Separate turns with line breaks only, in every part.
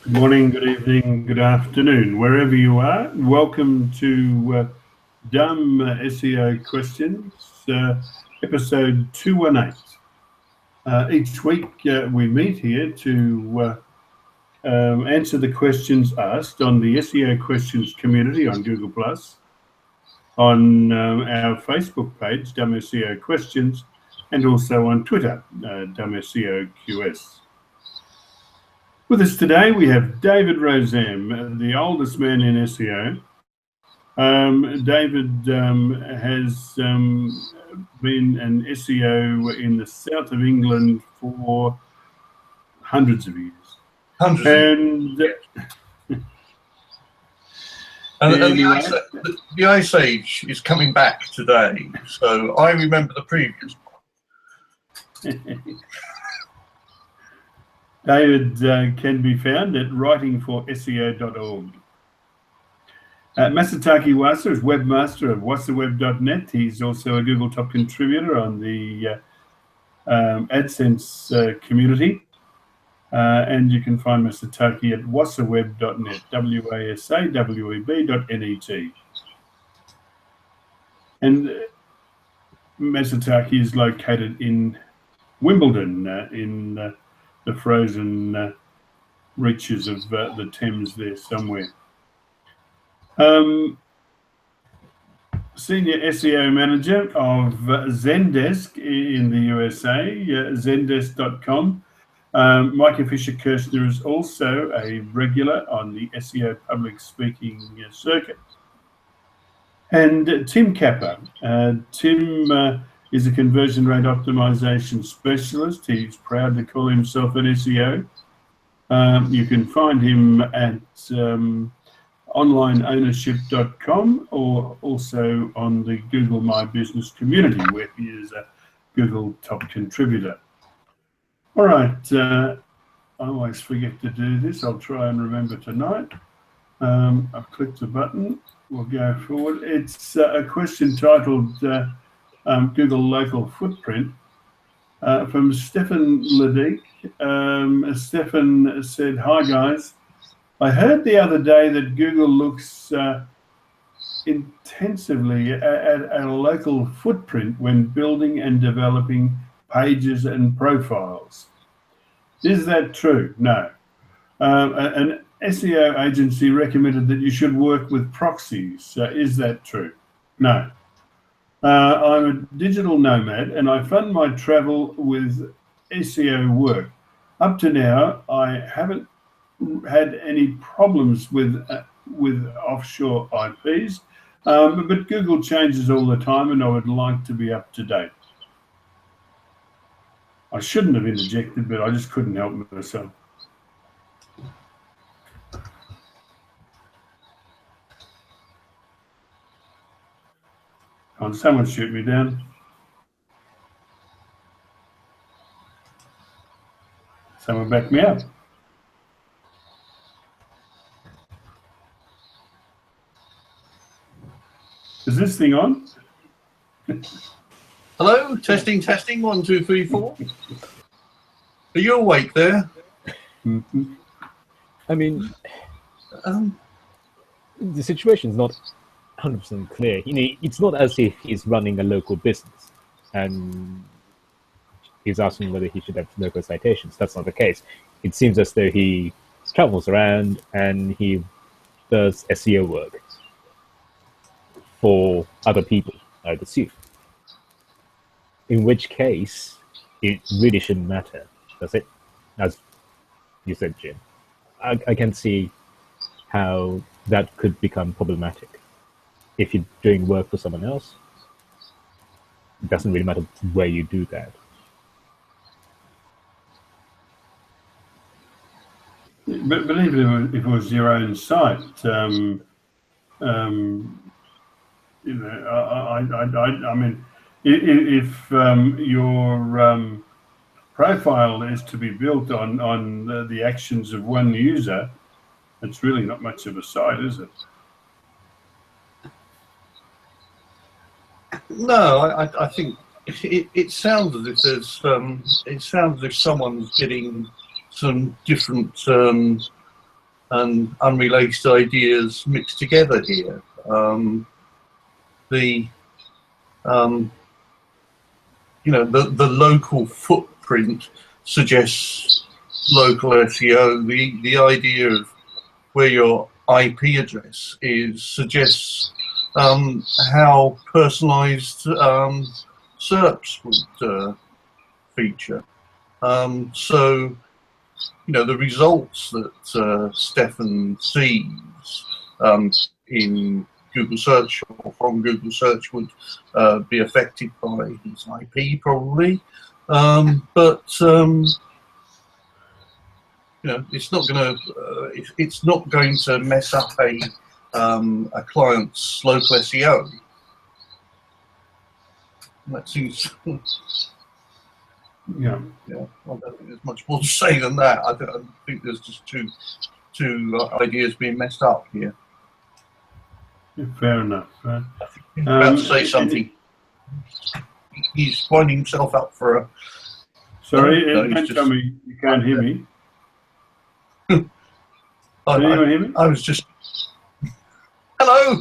Good morning, good evening, good afternoon, wherever you are. Welcome to Dumb SEO Questions, episode 218. Each week we meet here to answer the questions asked on the SEO Questions community on Google+, on our Facebook page, Dumb SEO Questions, and also on Twitter, Dumb SEO QS. With us today, we have David Rosam, the oldest man in SEO. David has been an SEO in the south of England for hundreds of years.
And the Ice Age is coming back today, so I remember the previous one.
David can be found at writingforseo.org. Masataki Wasa is webmaster of wasaweb.net. He's also a Google top contributor on the AdSense community. And you can find Masataki at wasaweb.net, wasaweb.net. And Masataki is located in Wimbledon, in the frozen reaches of the Thames there somewhere. Senior SEO manager of Zendesk in the USA, zendesk.com. Micah Fisher-Kirshner is also a regular on the SEO public speaking circuit. And Tim Capper. Tim is a conversion rate optimization specialist. He's proud to call himself an SEO. You can find him at onlineownership.com or also on the Google My Business community, where he is a Google top contributor. All right, I always forget to do this. I'll try and remember tonight. I've clicked the button. We'll go forward. It's a question titled Google Local Footprint from Stefan Ledeek. Stefan said, "Hi guys, I heard the other day that Google looks intensively at a local footprint when building and developing pages and profiles. Is that true?" No. An SEO agency recommended that you should work with proxies. Is that true? No. I'm a digital nomad and I fund my travel with SEO work. Up to now, I haven't had any problems with offshore IPs, but Google changes all the time and I would like to be up to date. I shouldn't have interjected, but I just couldn't help myself. Can't someone shoot me down? Someone back me up. Is this thing on?
Hello, testing, 1, 2, 3, 4. Are you awake there?
Mm-hmm.
I mean, the situation's not 100% clear. You know, it's not as if he's running a local business and he's asking whether he should have local citations. That's not the case. It seems as though he travels around and he does SEO work for other people, I would assume. In which case, it really shouldn't matter, does it? As you said, Jim. I can see how that could become problematic. If you're doing work for someone else, it doesn't really matter where you do that.
But even if it was your own site, you know, I mean, if your profile is to be built on the actions of one user, it's really not much of a site, is it?
No, I think it sounds as if there's it sounds as if someone's getting some different and unrelated ideas mixed together here. The local footprint suggests local SEO. The idea of where your IP address is suggests how personalized SERPs would feature. So, the results that Stefan sees in Google search or from Google search would be affected by his IP probably, but it's not going to mess up a client's local SEO. That seems.
Yeah.
Yeah, I don't think there's much more to say than that. I think there's just two ideas being messed up here.
Yeah, fair enough.
He's about to say something. He's winding himself up for a.
Sorry,
No,
don't tell me you can't hear me. Can
I
anyone hear me?
I was just. Hello.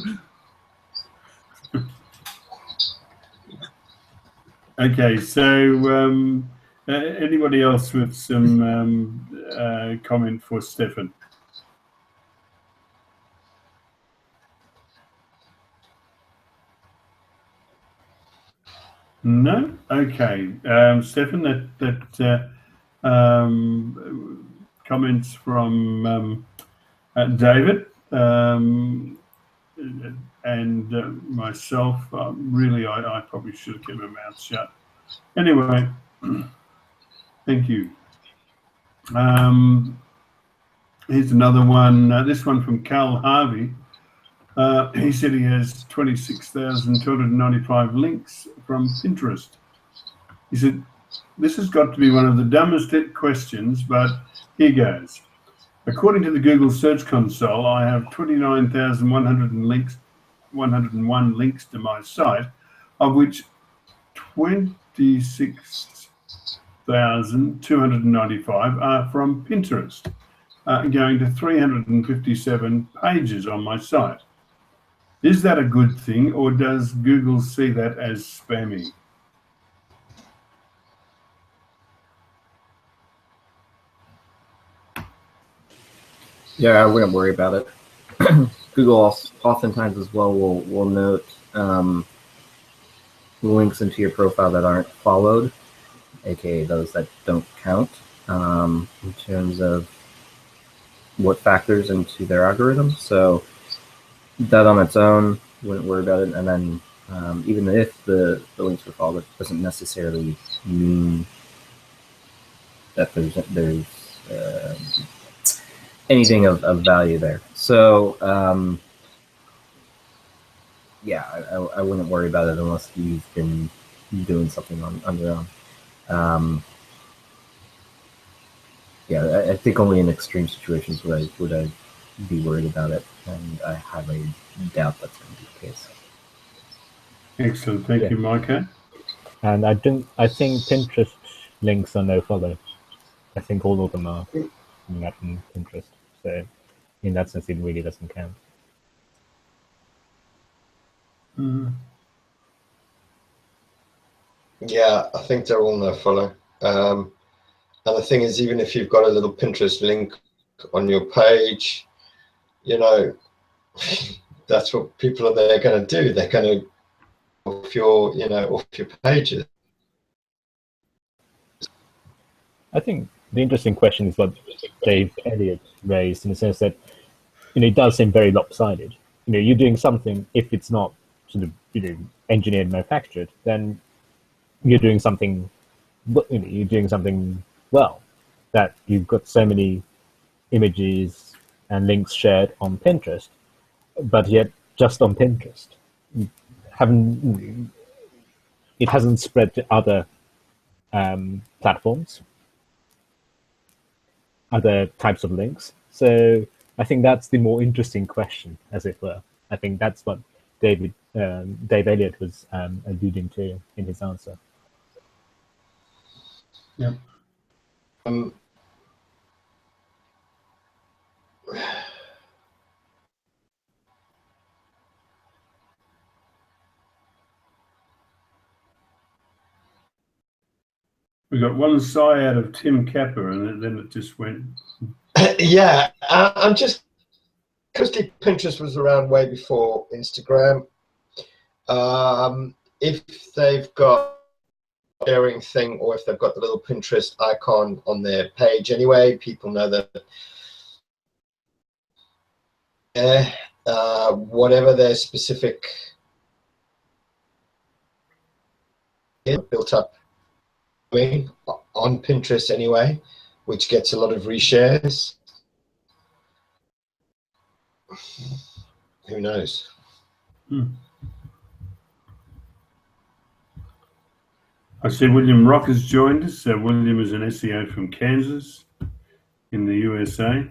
Okay, so anybody else with some comment for Stefan? No? Okay. Stefan, that comments from David and myself. Really, I probably should have kept my mouth shut. Anyway, thank you. Here's another one. This one from Carl Harvey. He said he has 26,295 links from Pinterest. He said, this has got to be one of the dumbest questions, but here goes. According to the Google Search Console, I have 29,101 links to my site, of which 26,295 are from Pinterest, going to 357 pages on my site. Is that a good thing, or does Google see that as spammy?
Yeah, I wouldn't worry about it. Google oftentimes as well will note links into your profile that aren't followed, aka those that don't count, in terms of what factors into their algorithm. So that on its own, wouldn't worry about it. And then even if the links were followed, it doesn't necessarily mean that there's anything of value there. So yeah, I wouldn't worry about it unless you've been doing something on your own. Yeah, I think only in extreme situations would I be worried about it, and I highly doubt that's going to be the case.
Excellent, thank you, Micah.
And I think Pinterest links are no follow. I think all of them are coming up in Pinterest. So in that sense, it really doesn't count.
Yeah, I think they're all no follow. And the thing is, even if you've got a little Pinterest link on your page, that's what people are there going to do. They're going to off your pages.
I think the interesting question is what Dave Elliott raised, in the sense that it does seem very lopsided. You're doing something, if it's not sort of engineered and manufactured, then you're doing something. You're doing something well. That you've got so many images and links shared on Pinterest, but yet just on Pinterest, it hasn't spread to other platforms, other types of links. So I think that's the more interesting question, as it were. I think that's what Dave Elliott was alluding to in his answer.
Yeah. We got one sigh out of Tim Capper, and then it just went.
Yeah, I'm just, because Pinterest was around way before Instagram. If they've got a sharing thing, or if they've got the little Pinterest icon on their page anyway, people know that whatever their specific built up on Pinterest anyway, which gets a lot of reshares. Who knows?
I see William Rock has joined us. William is an SEO from Kansas in the USA.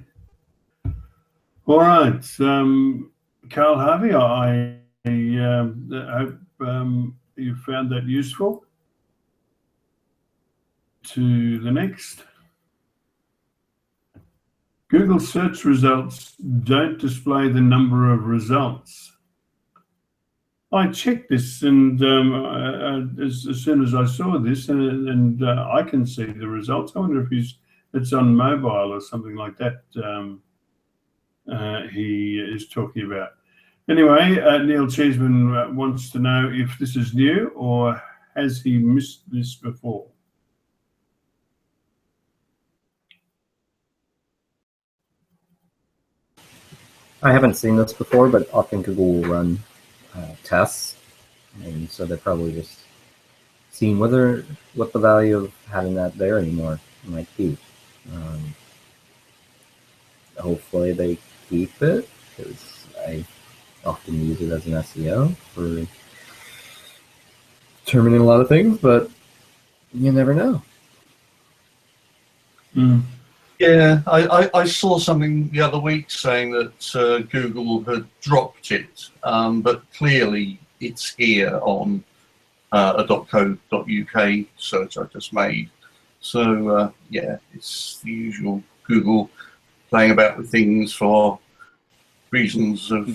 All right, Carl Harvey, I hope you found that useful. To the next. Google search results don't display the number of results. I checked this, and as soon as I saw this, and I can see the results. I wonder if it's on mobile or something like that. He is talking about. Anyway, Neil Cheeseman wants to know if this is new or has he missed this before.
I haven't seen this before, but often Google will run tests, and so they're probably just seeing what the value of having that there anymore might be. Hopefully they keep it, because I often use it as an SEO for determining a lot of things, but you never know.
Yeah, I saw something the other week saying that Google had dropped it, but clearly it's here on a .co.uk search I just made. So yeah, it's the usual Google playing about with things for reasons of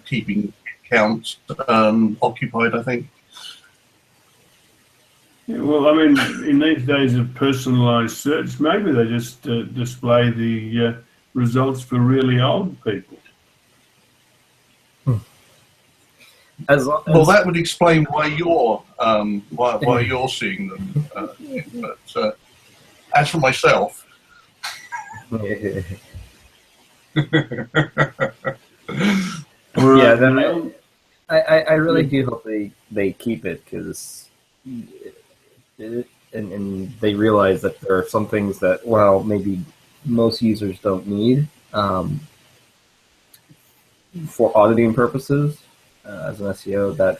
keeping accounts occupied, I think.
Yeah, well, I mean, in these days of personalised search, maybe they just display the results for really old people.
Well, that would explain why you're why you're seeing them. But as for myself,
yeah, then I really do hope they keep it, because and they realize that there are some things that, well, maybe most users don't need for auditing purposes as an SEO, that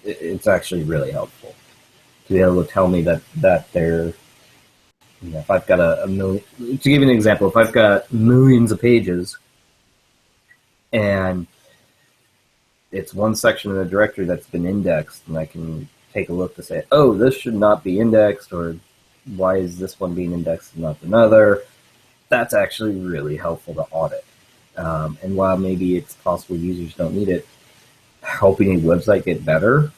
it's actually really helpful to be able to tell me that they're, you know, if I've got a million, to give you an example, if I've got millions of pages and it's one section in the directory that's been indexed, and I can take a look to say, oh, this should not be indexed, or why is this one being indexed and not another? That's actually really helpful to audit. And while maybe it's possible users don't need it, helping a website get better,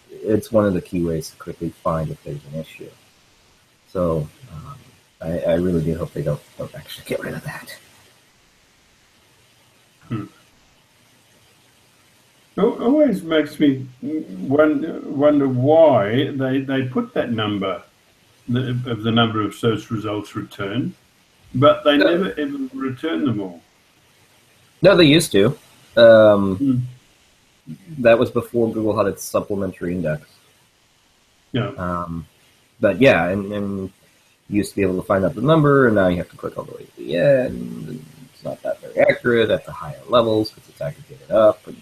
it's one of the key ways to quickly find if there's an issue. So I really do hope they don't actually get rid of that.
It always makes me wonder why they put that number of the number of search results returned, but they never ever return them all.
No, they used to. That was before Google had its supplementary index.
Yeah.
But yeah, and you used to be able to find out the number, and now you have to click all the way to the end. And it's not that very accurate at the higher levels because it's aggregated up. And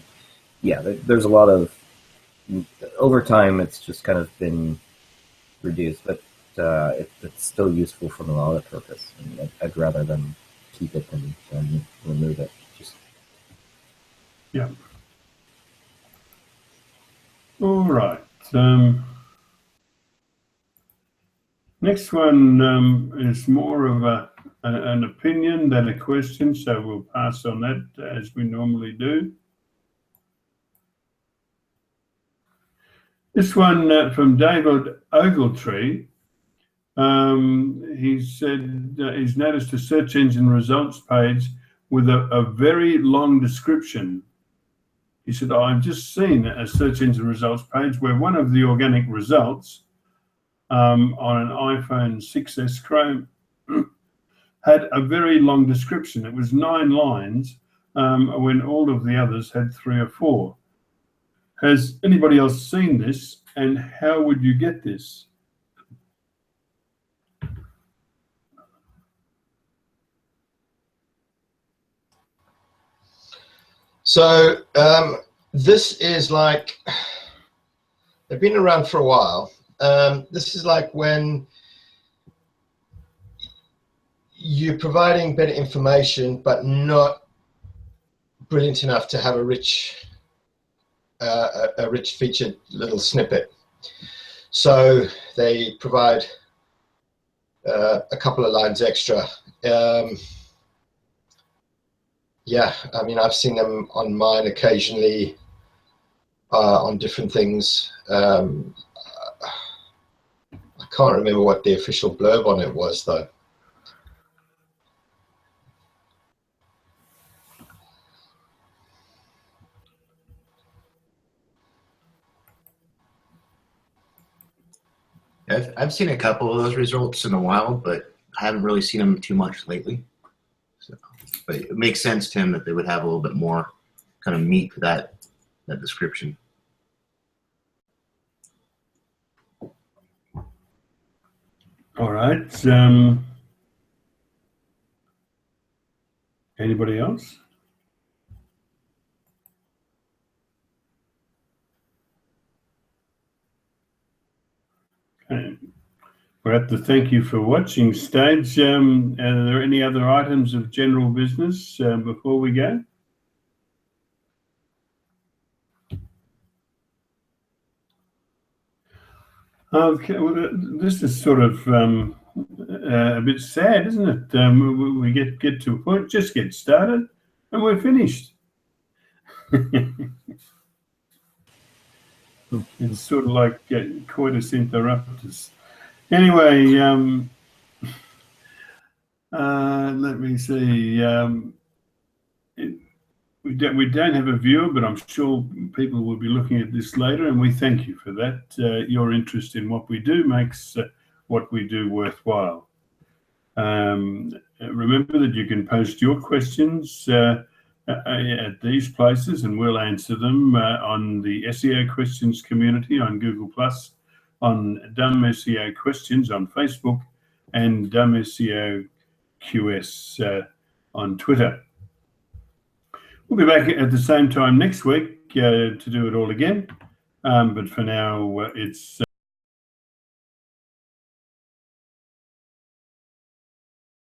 yeah, there's a lot of, over time, it's just kind of been reduced, but it's still useful from an audit purpose. And I'd rather them keep it than remove it.
Yeah. All right. Next one is more of an opinion than a question, so we'll pass on that as we normally do. This one from David Ogletree. He said he's noticed a search engine results page with a very long description. He said, I've just seen a search engine results page where one of the organic results on an iPhone 6S Chrome had a very long description. It was 9 lines when all of the others had 3 or 4. Has anybody else seen this, and how would you get this?
So this is like, they've been around for a while. This is like when you're providing better information, but not brilliant enough to have a rich featured little snippet. So they provide a couple of lines extra. Yeah, I mean, I've seen them on mine occasionally on different things. I can't remember what the official blurb on it was, though.
I've seen a couple of those results in a while, but I haven't really seen them too much lately. So, but it makes sense to him that they would have a little bit more kind of meat to that description.
All right. Anybody else? Okay. We're at the thank you for watching stage. Are there any other items of general business before we go? Okay, well, this is sort of a bit sad, isn't it? We get to a point, just get started, and we're finished. It's sort of like coitus interruptus. Anyway, let me see. We don't have a viewer, but I'm sure people will be looking at this later, and we thank you for that. Your interest in what we do makes what we do worthwhile. Remember that you can post your questions at these places, and we'll answer them on the SEO Questions community on Google+, on Dumb SEO Questions on Facebook, and Dumb SEO QS on Twitter. We'll be back at the same time next week to do it all again. But for now, it's